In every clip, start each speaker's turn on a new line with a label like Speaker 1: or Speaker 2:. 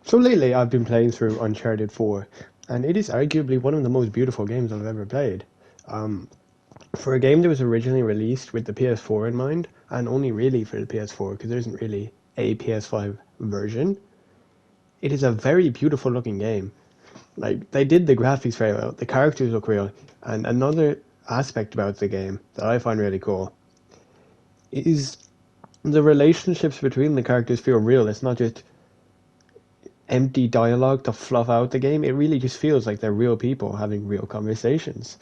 Speaker 1: So lately, I've been playing through Uncharted 4, and it is arguably one of the most beautiful games I've ever played. Um, for a game that was originally released with the PS4 in mind, and only really for the PS4, because there isn't really a PS5 version, it is a very beautiful looking game. Like, they did the graphics very well, the characters look real, and another aspect about the game that I find really cool is the relationships between the characters feel real. It's not just empty dialogue to fluff out the game. It really just feels like they're real people having real conversations.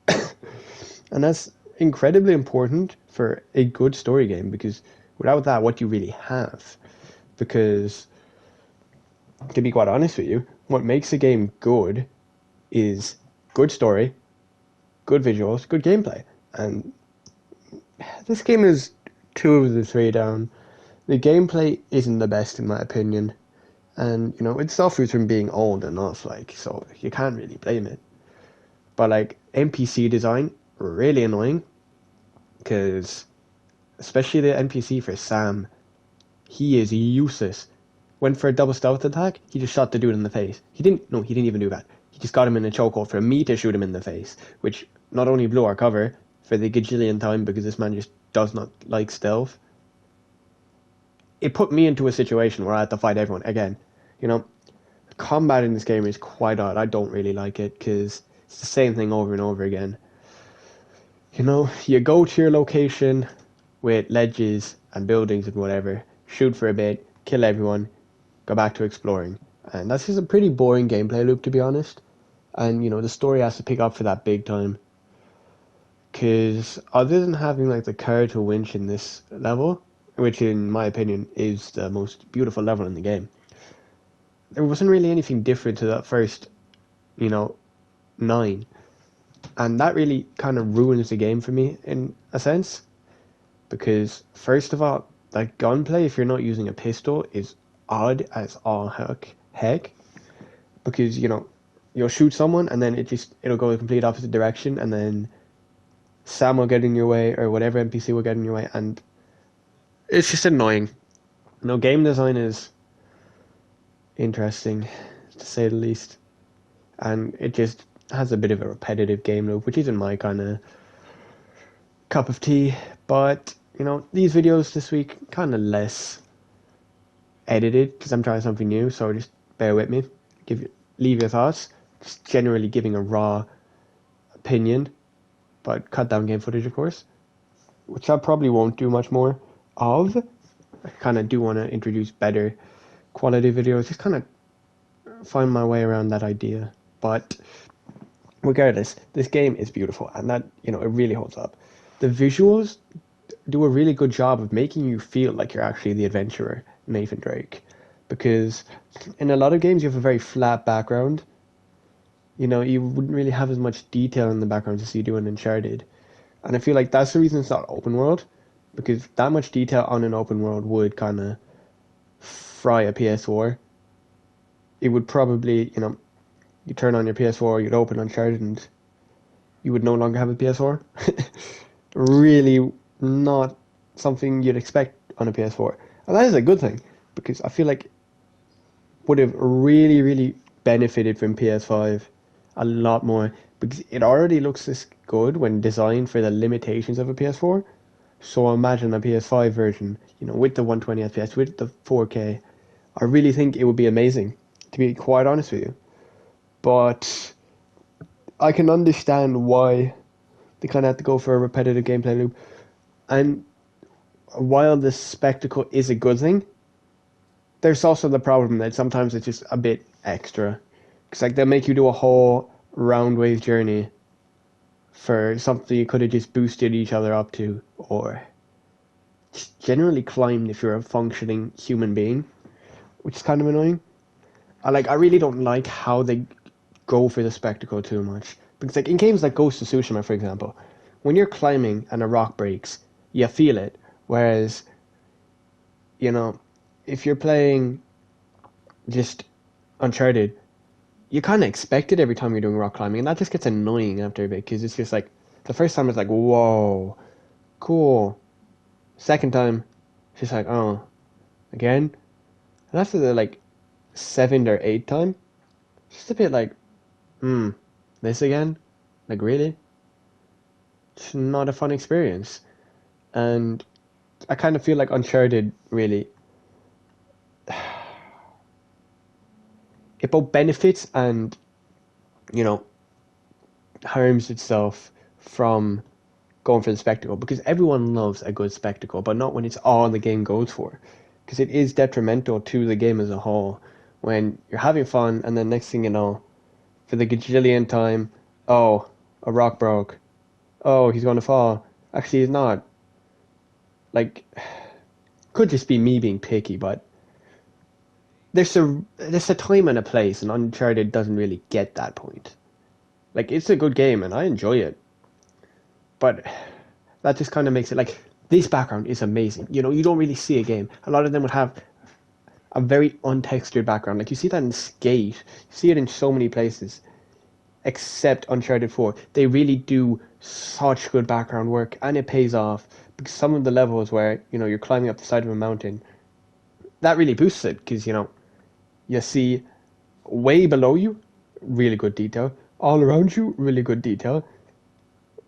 Speaker 1: And that's incredibly important for a good story game because without that, what do you really have? Because to be quite honest with you, what makes a game good is good story, good visuals, good gameplay. And this game is two of the three down. The gameplay isn't the best in my opinion. And it suffers from being old enough, like, so you can't really blame it. But like NPC design, really annoying because especially the NPC for Sam, he is useless. Went for a double stealth attack, he just shot the dude in the face. He didn't even do that. He just got him in a chokehold for me to shoot him in the face, which not only blew our cover for the gajillion time because this man just does not like stealth. It put me into a situation where I had to fight everyone again. You know, combat in this game is quite odd. I don't really like it because it's the same thing over and over again. You go to your location with ledges and buildings and whatever, shoot for a bit, kill everyone, go back to exploring. And that's just a pretty boring gameplay loop, to be honest. And, the story has to pick up for that big time. Because other than having, like, the character winch in this level, which in my opinion is the most beautiful level in the game, there wasn't really anything different to that first, you know, 9. And that really kind of ruins the game for me in a sense. Because, first of all, like gunplay, if you're not using a pistol, is odd as all heck. Because, you'll shoot someone and then it'll go the complete opposite direction and then Sam will get in your way or whatever NPC will get in your way and it's just annoying. Game design is interesting, to say the least. And it just has a bit of a repetitive game loop, which isn't my kind of cup of tea. But, these videos this week kind of less edited because I'm trying something new, so just bear with me. Leave your thoughts. Just generally giving a raw opinion, but cut down game footage, of course, which I probably won't do much more of. I kind of do want to introduce better quality videos, just kind of find my way around that idea. But regardless, this game is beautiful, and that it really holds up. The visuals do a really good job of making you feel like you're actually the adventurer, Nathan Drake, because in a lot of games you have a very flat background. You wouldn't really have as much detail in the background as you do in Uncharted, and I feel like that's the reason it's not open world, because that much detail on an open world would kind of fry a PS4. It would probably, you turn on your PS4, you'd open Uncharted, and you would no longer have a PS4. Really not something you'd expect on a PS4. And that is a good thing, because I feel like would have really, really benefited from PS5 a lot more, because it already looks this good when designed for the limitations of a PS4. So imagine a PS5 version, with the 120 FPS, with the 4K. I really think it would be amazing, to be quite honest with you. But I can understand why they kind of have to go for a repetitive gameplay loop. And while the spectacle is a good thing, there's also the problem that sometimes it's just a bit extra. Because like they'll make you do a whole round wave journey for something you could have just boosted each other up to, or just generally climbed if you're a functioning human being, which is kind of annoying. I really don't like how they go for the spectacle too much. Because like in games like Ghost of Tsushima, for example, when you're climbing and a rock breaks, you feel it. Whereas, if you're playing just Uncharted, you kind of expect it every time you're doing rock climbing, and that just gets annoying after a bit, because it's just like, the first time it's like, whoa, cool. Second time, it's just like, oh, again? And after the, like, seventh or eighth time, just a bit like, this again? Like, really? It's not a fun experience. And I kind of feel like Uncharted really, it both benefits and, you know, harms itself from going for the spectacle, because everyone loves a good spectacle, but not when it's all the game goes for. Because it is detrimental to the game as a whole when you're having fun and then next thing you know, for the gajillion time, oh, a rock broke. Oh, he's going to fall. Actually, he's not. Like, could just be me being picky, but there's a time and a place, and Uncharted doesn't really get that point. Like, it's a good game, and I enjoy it, but that just kind of makes it like this background is amazing. You know, you don't really see a game. A lot of them would have a very untextured background. Like you see that in Skate, you see it in so many places, except Uncharted 4. They really do such good background work, and it pays off because some of the levels where you're climbing up the side of a mountain, that really boosts it because you see way below you, really good detail. All around you, really good detail.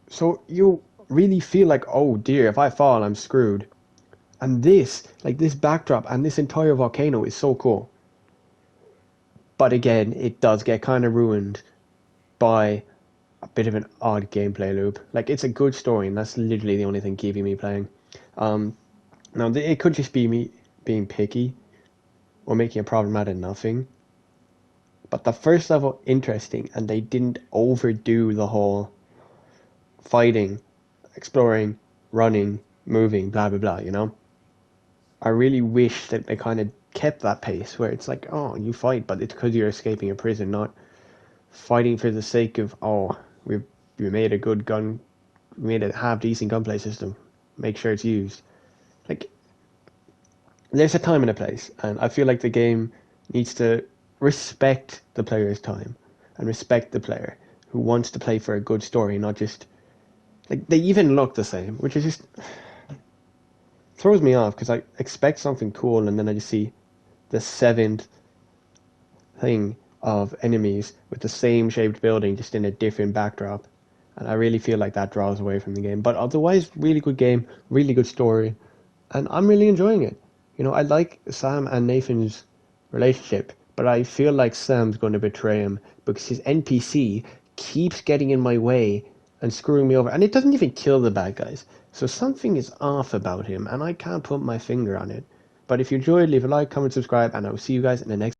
Speaker 1: So you really feel like, oh dear, if I fall, I'm screwed. And this backdrop and this entire volcano is so cool. But again, it does get kind of ruined by a bit of an odd gameplay loop. Like, it's a good story, and that's literally the only thing keeping me playing. Um, Now, it could just be me being picky or making a problem out of nothing. But the first level, interesting, and they didn't overdo the whole fighting, exploring, running, moving, blah, blah, blah. I really wish that they kind of kept that pace where it's like, oh, you fight, but it's because you're escaping a prison, not fighting for the sake of, oh, we made a good gun, we made a half decent gunplay system, make sure it's used. Like, there's a time and a place, and I feel like the game needs to respect the player's time and respect the player who wants to play for a good story, not just like they even look the same, which is just throws me off because I expect something cool and then I just see the seventh thing of enemies with the same shaped building just in a different backdrop. And I really feel like that draws away from the game. But otherwise, really good game, really good story, and I'm really enjoying it. I like Sam and Nathan's relationship, but I feel like Sam's going to betray him because his NPC keeps getting in my way and screwing me over. And it doesn't even kill the bad guys. So something is off about him, and I can't put my finger on it. But if you enjoyed, leave a like, comment, subscribe, and I will see you guys in the next